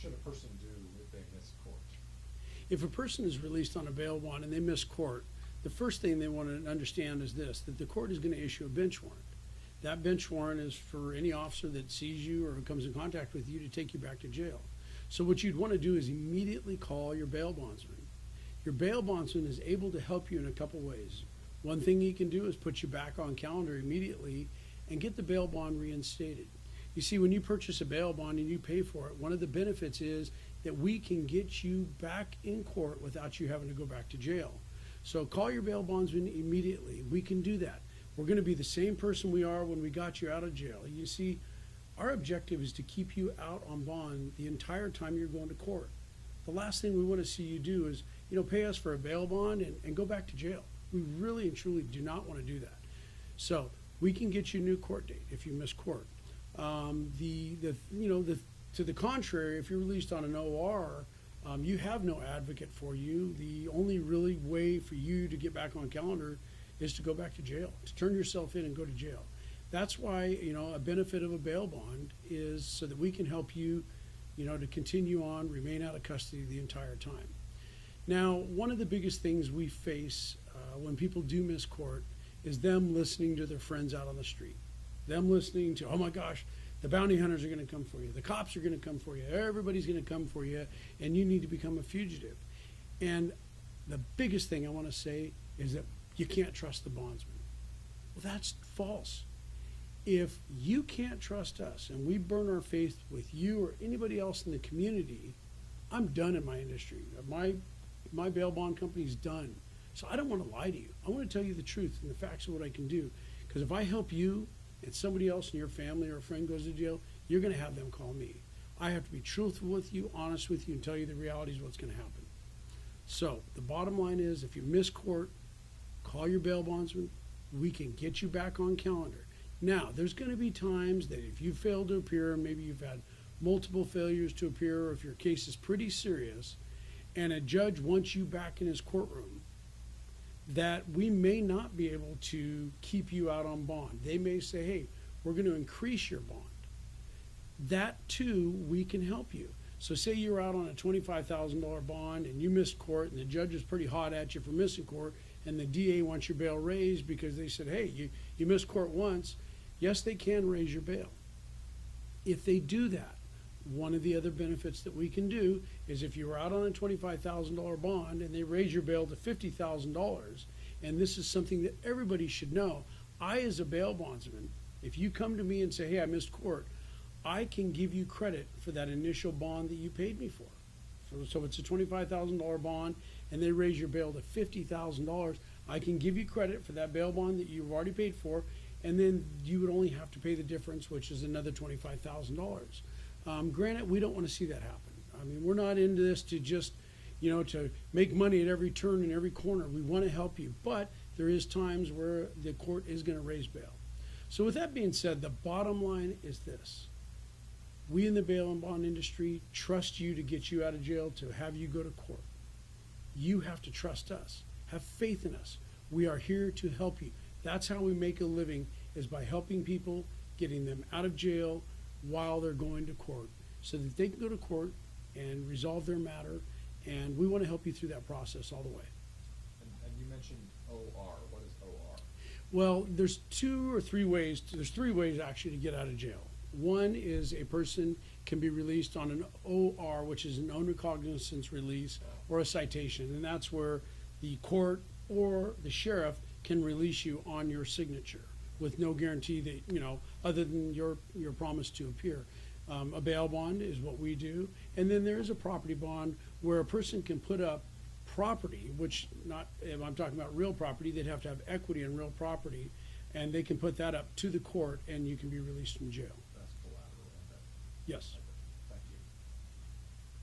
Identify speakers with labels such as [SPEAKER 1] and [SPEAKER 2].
[SPEAKER 1] should a person do if they miss court?
[SPEAKER 2] If a person is released on a bail bond and they miss court, the first thing they want to understand is this, that the court is going to issue a bench warrant. That bench warrant is for any officer that sees you or comes in contact with you to take you back to jail. So what you'd want to do is immediately call your bail bondsman. Your bail bondsman is able to help you in a couple ways. One thing he can do is put you back on calendar immediately and get the bail bond reinstated. You see, when you purchase a bail bond and you pay for it, one of the benefits is that we can get you back in court without you having to go back to jail. So call your bail bondsman immediately. We can do that. We're going to be the same person we are when we got you out of jail. You see, our objective is to keep you out on bond the entire time you're going to court. The last thing we want to see you do is, pay us for a bail bond and go back to jail. We really and truly do not want to do that. So we can get you a new court date if you miss court. To the contrary, if you're released on an OR, you have no advocate for you. The only really way for you to get back on calendar is to go back to jail, to turn yourself in and go to jail. That's why, a benefit of a bail bond is so that we can help you, to continue on, remain out of custody the entire time. Now, one of the biggest things we face when people do miss court is them listening to their friends out on the street. Them listening to, oh my gosh, the bounty hunters are going to come for you. The cops are going to come for you. Everybody's going to come for you, and you need to become a fugitive. And the biggest thing I want to say is that you can't trust the bondsman. Well, that's false. If you can't trust us and we burn our faith with you or anybody else in the community, I'm done in my industry. My bail bond company's done. So I don't want to lie to you. I want to tell you the truth and the facts of what I can do. Because if I help you and somebody else in your family or a friend goes to jail, you're going to have them call me. I have to be truthful with you, honest with you, and tell you the realities of what's going to happen. So the bottom line is, if you miss court, call your bail bondsman. We can get you back on calendar. Now, there's going to be times that if you fail to appear, maybe you've had multiple failures to appear, or if your case is pretty serious, and a judge wants you back in his courtroom, that we may not be able to keep you out on bond. They may say, hey, we're going to increase your bond. That too, we can help you. So say you're out on a $25,000 bond and you missed court and the judge is pretty hot at you for missing court and the DA wants your bail raised because they said, hey, you missed court once. Yes, they can raise your bail. If they do that, one of the other benefits that we can do is if you were out on a $25,000 bond and they raise your bail to $50,000, and this is something that everybody should know, I as a bail bondsman, if you come to me and say, hey, I missed court, I can give you credit for that initial bond that you paid me for. So it's a $25,000 bond and they raise your bail to $50,000, I can give you credit for that bail bond that you've already paid for, and then you would only have to pay the difference, which is another $25,000. Granted, we don't want to see that happen. I mean, we're not into this to just, to make money at every turn and every corner. We want to help you, but there is times where the court is going to raise bail. So with that being said, the bottom line is this. We in the bail and bond industry trust you to get you out of jail, to have you go to court. You have to trust us. Have faith in us. We are here to help you. That's how we make a living, is by helping people, getting them out of jail while they're going to court, so that they can go to court and resolve their matter, and we want to help you through that process all the way.
[SPEAKER 1] And you mentioned OR. What is OR?
[SPEAKER 2] Well, there's three ways actually to get out of jail. One is a person can be released on an OR, which is an own recognizance release, or a citation, and that's where the court or the sheriff can release you on your signature with no guarantee that, other than your promise to appear. A bail bond is what we do. And then there is a property bond where a person can put up property, which if I'm talking about real property, they'd have to have equity in real property, and they can put that up to the court and you can be released from jail.
[SPEAKER 1] That's collateral. Okay.
[SPEAKER 2] Yes.